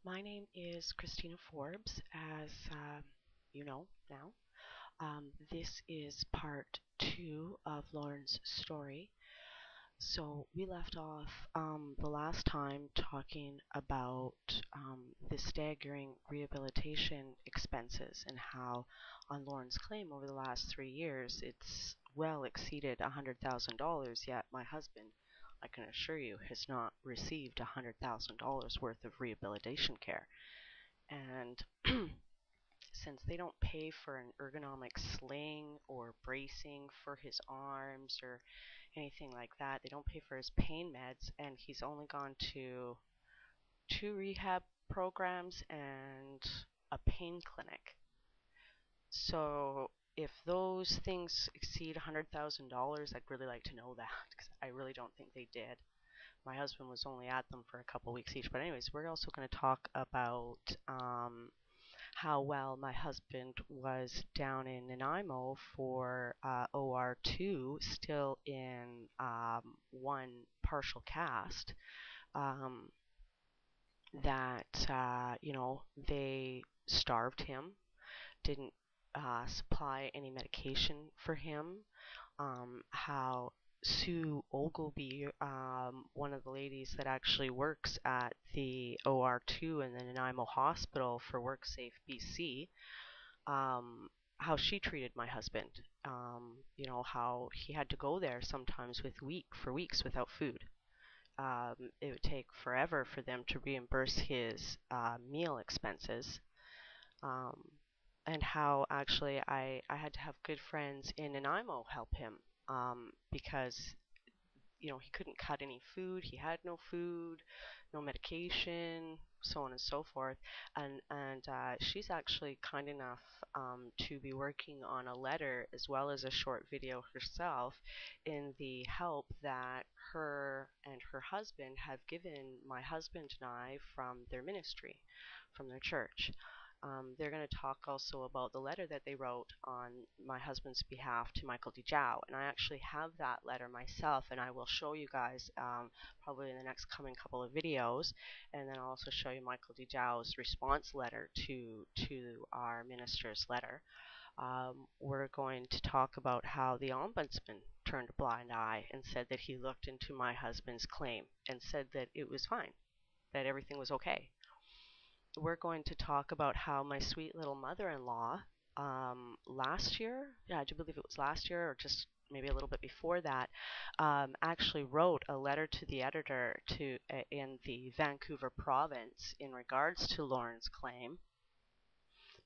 My name is Christina Forbes, as you know now. This is part two of Lorne's story. So we left off the last time talking about the staggering rehabilitation expenses and how on Lorne's claim over the last 3 years it's well exceeded $100,000, yet my husband, I can assure you, has not received $100,000 worth of rehabilitation care. And since they don't pay for an ergonomic sling or bracing for his arms or anything like that, they don't pay for his pain meds, and he's only gone to 2 rehab programs and a pain clinic. So if those things exceed $100,000, I'd really like to know that because I really don't think they did. My husband was only at them for a couple weeks each. But anyways, we're also going to talk about how well my husband was down in Nanaimo for OR2, still in one partial cast. Um, that they starved him, didn't supply any medication for him. How Sue Ogilvy, one of the ladies that actually works at the OR2 in the Nanaimo Hospital for WorkSafeBC, how she treated my husband. How he had to go there sometimes for weeks without food. It would take forever for them to reimburse his meal expenses. Um, and how actually I had to have good friends in Nanaimo help him because he couldn't cut any food, he had no food, no medication, so on and so forth. And she's actually kind enough to be working on a letter as well as a short video herself in the help that her and her husband have given my husband and I from their ministry, from their church. They're going to talk also about the letter that they wrote on my husband's behalf to Michael DeJow. And I actually have that letter myself, and I will show you guys probably in the next coming couple of videos. And then I'll also show you Michael DeJow's response letter to our minister's letter. We're going to talk about how the ombudsman turned a blind eye and said that he looked into my husband's claim and said that it was fine, that everything was okay. We're going to talk about how my sweet little mother-in-law last year, yeah, I do believe it was last year or just maybe a little bit before that, actually wrote a letter to the editor in the Vancouver province in regards to Lorne's claim,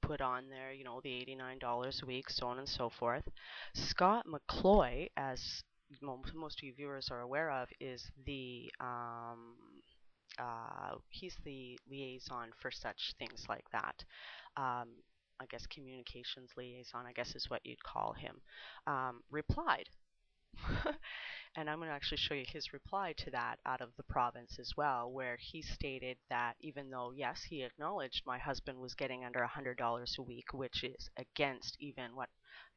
put on there, the $89 a week, so on and so forth. Scott McCloy, as most of you viewers are aware of, is he's the liaison for such things like that. I guess communications liaison, I guess is what you'd call him, replied. And I'm going to actually show you his reply to that out of the province as well, where he stated that even though, yes, he acknowledged my husband was getting under $100 a week, which is against even what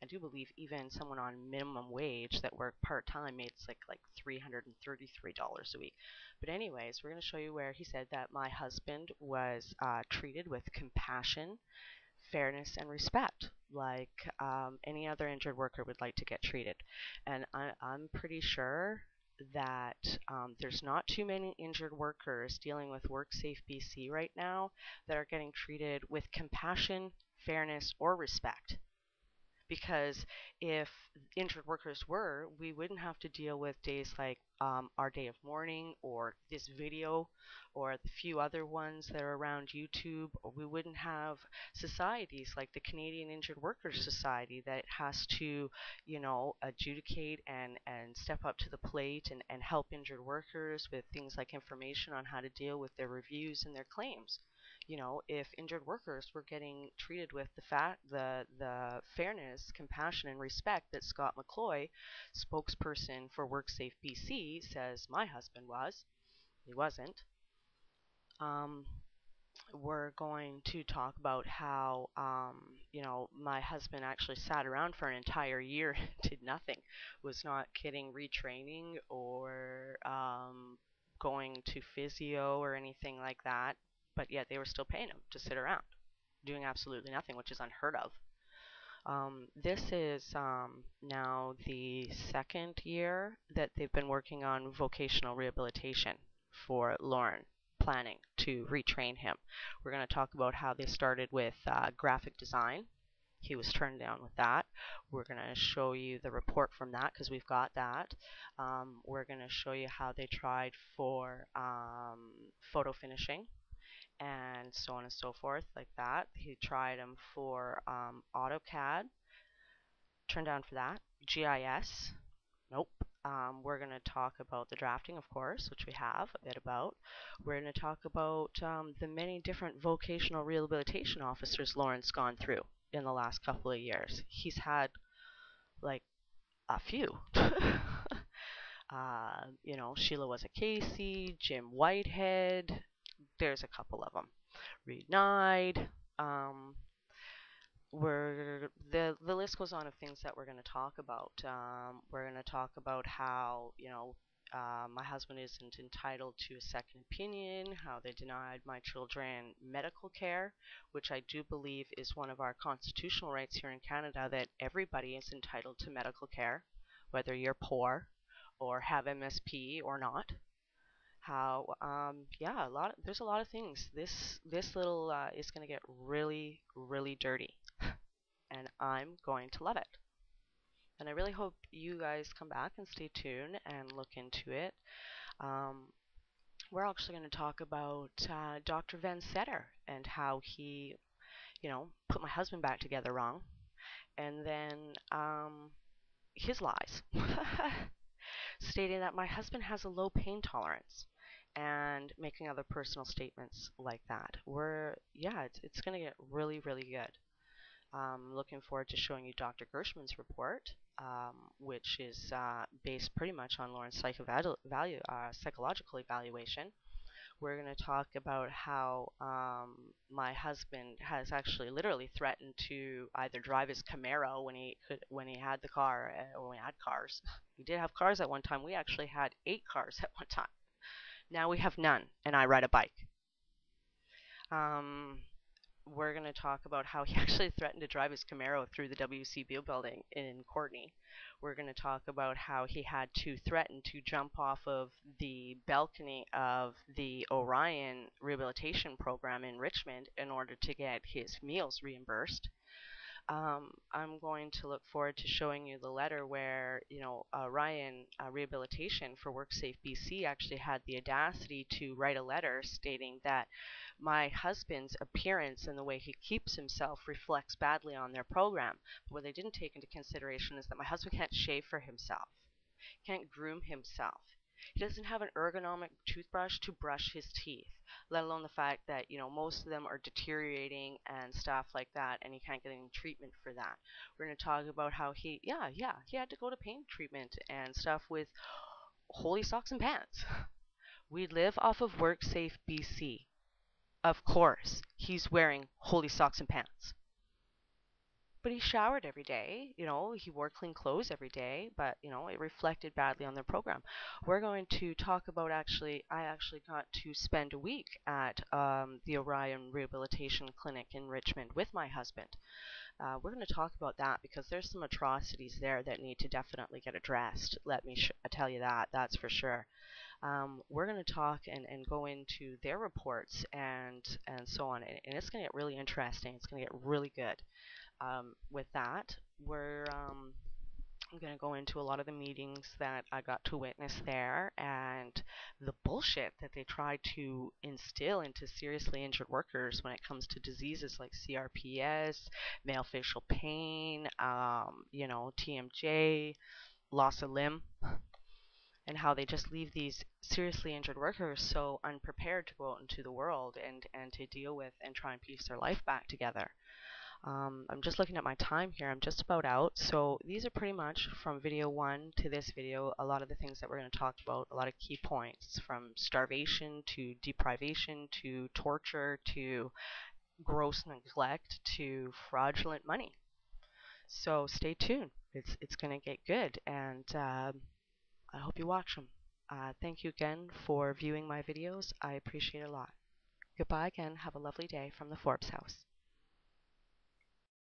I do believe even someone on minimum wage that worked part-time made like $333 a week. But anyways, we're going to show you where he said that my husband was treated with compassion, fairness, and respect, like any other injured worker would like to get treated. And I'm pretty sure that there's not too many injured workers dealing with WorkSafeBC right now that are getting treated with compassion, fairness, or respect. Because if injured workers were, we wouldn't have to deal with days like our day of mourning or this video or the few other ones that are around YouTube, or we wouldn't have societies like the Canadian Injured Workers Society that has to, adjudicate and step up to the plate and help injured workers with things like information on how to deal with their reviews and their claims. If injured workers were getting treated with the fairness, compassion, and respect that Scott McCloy, spokesperson for WorkSafeBC, says my husband was, he wasn't. We're going to talk about how, my husband actually sat around for an entire year and did nothing, was not getting retraining or going to physio or anything like that. but yet they were still paying him to sit around doing absolutely nothing, which is unheard of. This is now the second year that they've been working on vocational rehabilitation for Lorne, planning to retrain him. We're going to talk about how they started with graphic design. He was turned down with that. We're going to show you the report from that because we've got that. We're going to show you how they tried for photo finishing and so on and so forth, like that. He tried them for AutoCAD, turned down for that. GIS, nope. We're going to talk about the drafting, of course, which we have a bit about. We're going to talk about the many different vocational rehabilitation officers Lorne's gone through in the last couple of years. He's had like a few. Sheila was a Casey, Jim Whitehead. There's a couple of them. Reed Nide. The list goes on of things that we're going to talk about. We're going to talk about how my husband isn't entitled to a second opinion, how they denied my children medical care, which I do believe is one of our constitutional rights here in Canada, that everybody is entitled to medical care, whether you're poor or have MSP or not. How there's a lot of things. This little is going to get really, really dirty, and I'm going to love it. And I really hope you guys come back and stay tuned and look into it. We're actually going to talk about Dr. Van Setter and how he, put my husband back together wrong, and then his lies, stating that my husband has a low pain tolerance, and making other personal statements like that. It's going to get really, really good. Looking forward to showing you Dr. Gershman's report, which is based pretty much on Lorne's psychological evaluation. We're going to talk about how my husband has actually literally threatened to either drive his Camaro when he had the car, or when we had cars. We did have cars at one time. We actually had 8 cars at one time. Now we have none, and I ride a bike. We're going to talk about how he actually threatened to drive his Camaro through the WCB building in Courtenay. We're going to talk about how he had to threaten to jump off of the balcony of the Orion Rehabilitation Program in Richmond in order to get his meals reimbursed. I'm going to look forward to showing you the letter where, Orion Rehabilitation for WorkSafeBC actually had the audacity to write a letter stating that my husband's appearance and the way he keeps himself reflects badly on their program. But what they didn't take into consideration is that my husband can't shave for himself, can't groom himself. He doesn't have an ergonomic toothbrush to brush his teeth, let alone the fact that, most of them are deteriorating and stuff like that, and he can't get any treatment for that. We're going to talk about how he had to go to pain treatment and stuff with holy socks and pants. We live off of WorkSafeBC. Of course, he's wearing holy socks and pants. But he showered every day, he wore clean clothes every day, but, it reflected badly on their program. We're going to talk about I actually got to spend a week at the Orion Rehabilitation Clinic in Richmond with my husband. We're going to talk about that because there's some atrocities there that need to definitely get addressed. Let me tell you that's for sure. We're going to talk and go into their reports and so on, and it's going to get really interesting. It's going to get really good. With that, I'm going to go into a lot of the meetings that I got to witness there and the bullshit that they try to instill into seriously injured workers when it comes to diseases like CRPS, male facial pain, TMJ, loss of limb, and how they just leave these seriously injured workers so unprepared to go out into the world and to deal with and try and piece their life back together. I'm just looking at my time here. I'm just about out. So these are pretty much from video 1 to this video, a lot of the things that we're going to talk about, a lot of key points from starvation to deprivation to torture to gross neglect to fraudulent money. So stay tuned. It's going to get good, and I hope you watch them. Thank you again for viewing my videos. I appreciate it a lot. Goodbye again. Have a lovely day from the Forbes house.